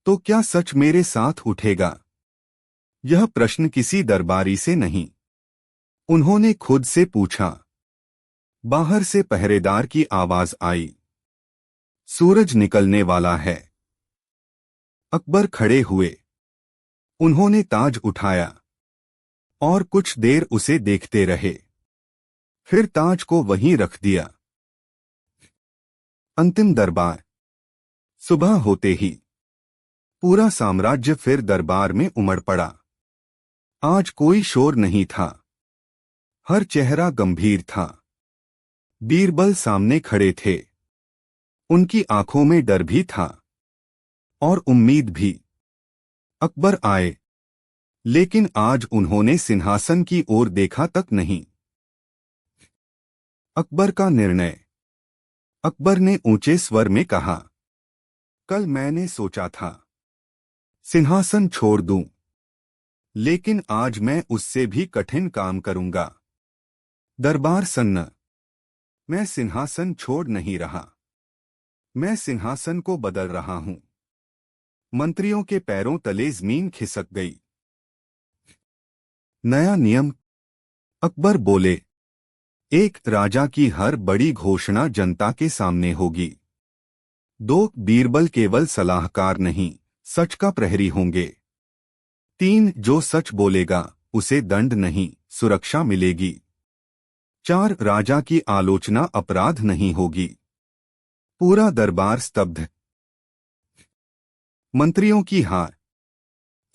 तो क्या सच मेरे साथ उठेगा? यह प्रश्न किसी दरबारी से नहीं, उन्होंने खुद से पूछा। बाहर से पहरेदार की आवाज आई, सूरज निकलने वाला है। अकबर खड़े हुए। उन्होंने ताज उठाया और कुछ देर उसे देखते रहे। फिर ताज को वहीं रख दिया। अंतिम दरबार। सुबह होते ही पूरा साम्राज्य फिर दरबार में उमड़ पड़ा। आज कोई शोर नहीं था। हर चेहरा गंभीर था। बीरबल सामने खड़े थे। उनकी आंखों में डर भी था और उम्मीद भी। अकबर आए, लेकिन आज उन्होंने सिंहासन की ओर देखा तक नहीं। अकबर का निर्णय। अकबर ने ऊंचे स्वर में कहा, कल मैंने सोचा था सिंहासन छोड़ दूं, लेकिन आज मैं उससे भी कठिन काम करूंगा। दरबार सन्न। मैं सिंहासन छोड़ नहीं रहा, मैं सिंहासन को बदल रहा हूं। मंत्रियों के पैरों तले जमीन खिसक गई। नया नियम। अकबर बोले, एक राजा की हर बड़ी घोषणा जनता के सामने होगी। 2, बीरबल केवल सलाहकार नहीं, सच का प्रहरी होंगे। 3, जो सच बोलेगा उसे दंड नहीं, सुरक्षा मिलेगी। 4, राजा की आलोचना अपराध नहीं होगी। पूरा दरबार स्तब्ध। मंत्रियों की हार।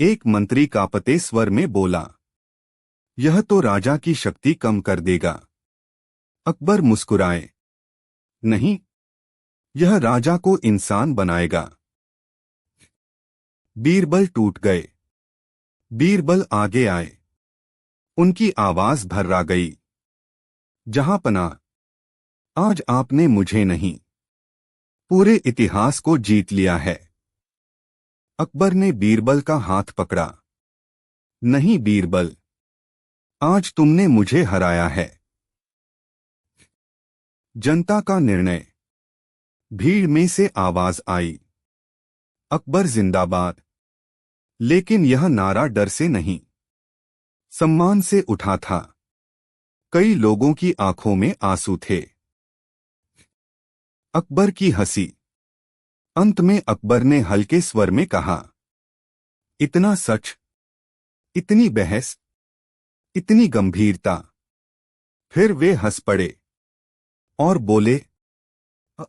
एक मंत्री कांपते स्वर में बोला, यह तो राजा की शक्ति कम कर देगा। अकबर मुस्कुराए, नहीं, यह राजा को इंसान बनाएगा। बीरबल टूट गए। बीरबल आगे आए। उनकी आवाज भर्रा गई, जहां पना, आज आपने मुझे नहीं, पूरे इतिहास को जीत लिया है। अकबर ने बीरबल का हाथ पकड़ा। नहीं बीरबल, आज तुमने मुझे हराया है। जनता का निर्णय। भीड़ में से आवाज आई, अकबर जिंदाबाद। लेकिन यह नारा डर से नहीं, सम्मान से उठा था। कई लोगों की आंखों में आंसू थे। अकबर की हंसी। अंत में अकबर ने हल्के स्वर में कहा, इतना सच, इतनी बहस, इतनी गंभीरता। फिर वे हंस पड़े और बोले,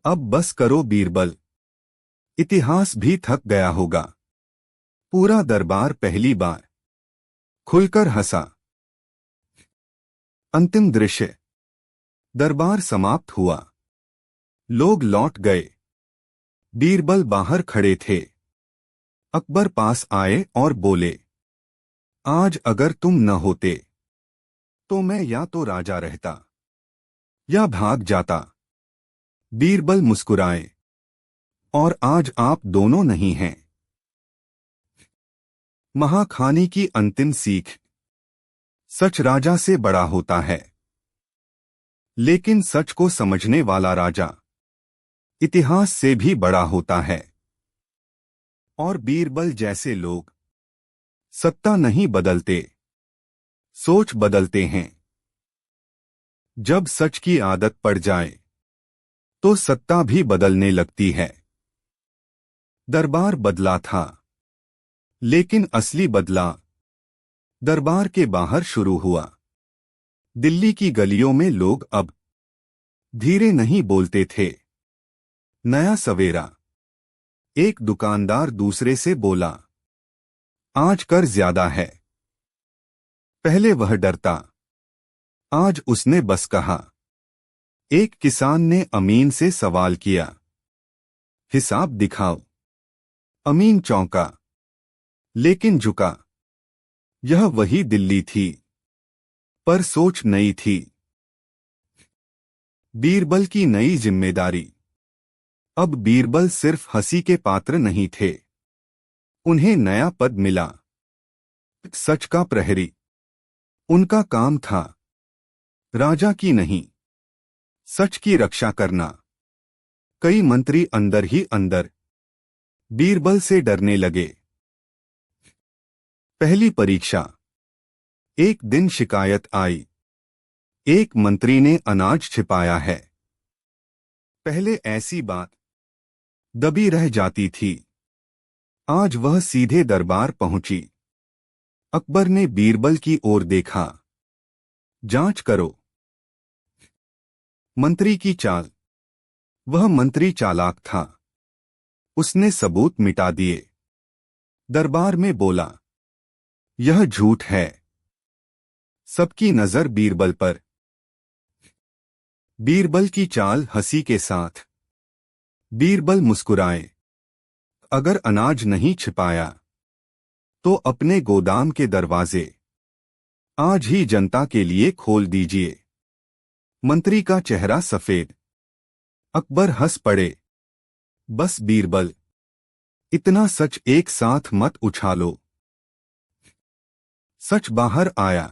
अब बस करो बीरबल, इतिहास भी थक गया होगा। पूरा दरबार पहली बार खुलकर हंसा। अंतिम दृश्य। दरबार समाप्त हुआ। लोग लौट गए। बीरबल बाहर खड़े थे। अकबर पास आए और बोले, आज अगर तुम न होते तो मैं या तो राजा रहता या भाग जाता। बीरबल मुस्कुराए, और आज आप दोनों नहीं हैं। महाखानी की अंतिम सीख। सच राजा से बड़ा होता है, लेकिन सच को समझने वाला राजा इतिहास से भी बड़ा होता है। और बीरबल जैसे लोग सत्ता नहीं बदलते, सोच बदलते हैं। जब सच की आदत पड़ जाए तो सत्ता भी बदलने लगती है। दरबार बदला था, लेकिन असली बदलाव दरबार के बाहर शुरू हुआ। दिल्ली की गलियों में लोग अब धीरे नहीं बोलते थे। नया सवेरा। एक दुकानदार दूसरे से बोला, आज कर ज्यादा है। पहले वह डरता, आज उसने बस कहा। एक किसान ने अमीन से सवाल किया, हिसाब दिखाओ। अमीन चौंका, लेकिन झुका। यह वही दिल्ली थी, पर सोच नई थी। बीरबल की नई जिम्मेदारी। अब बीरबल सिर्फ हंसी के पात्र नहीं थे, उन्हें नया पद मिला, सच का प्रहरी। उनका काम था राजा की नहीं, सच की रक्षा करना। कई मंत्री अंदर ही अंदर बीरबल से डरने लगे। पहली परीक्षा। एक दिन शिकायत आई, एक मंत्री ने अनाज छिपाया है। पहले ऐसी बात दबी रह जाती थी, आज वह सीधे दरबार पहुंची। अकबर ने बीरबल की ओर देखा, जांच करो। मंत्री की चाल। वह मंत्री चालाक था, उसने सबूत मिटा दिए। दरबार में बोला, यह झूठ है। सबकी नजर बीरबल पर। बीरबल की चाल हंसी के साथ। बीरबल मुस्कुराए, अगर अनाज नहीं छिपाया तो अपने गोदाम के दरवाजे आज ही जनता के लिए खोल दीजिए। मंत्री का चेहरा सफेद। अकबर हंस पड़े। बस बीरबल, इतना सच एक साथ मत उछालो। सच बाहर आया।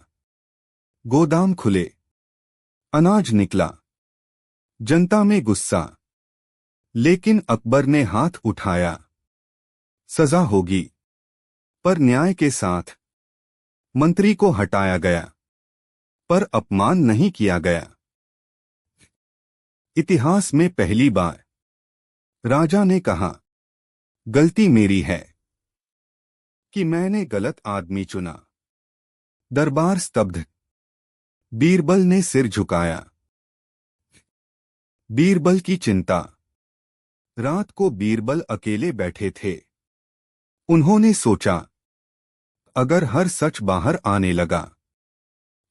गोदाम खुले, अनाज निकला, जनता में गुस्सा। लेकिन अकबर ने हाथ उठाया। सजा होगी, पर न्याय के साथ। मंत्री को हटाया गया, पर अपमान नहीं किया गया। इतिहास में पहली बार राजा ने कहा, गलती मेरी है कि मैंने गलत आदमी चुना। दरबार स्तब्ध। बीरबल ने सिर झुकाया। बीरबल की चिंता। रात को बीरबल अकेले बैठे थे। उन्होंने सोचा, अगर हर सच बाहर आने लगा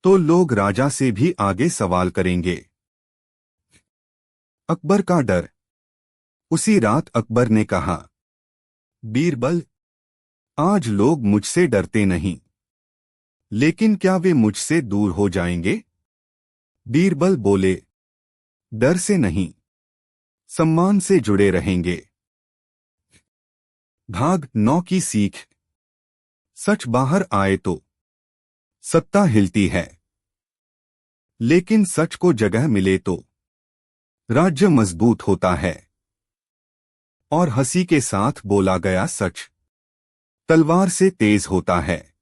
तो लोग राजा से भी आगे सवाल करेंगे। अकबर का डर। उसी रात अकबर ने कहा, बीरबल, आज लोग मुझसे डरते नहीं, लेकिन क्या वे मुझसे दूर हो जाएंगे? बीरबल बोले, डर से नहीं, सम्मान से जुड़े रहेंगे। भाग 9 की सीख। सच बाहर आए तो सत्ता हिलती है, लेकिन सच को जगह मिले तो राज्य मजबूत होता है। और हंसी के साथ बोला गया सच तलवार से तेज होता है।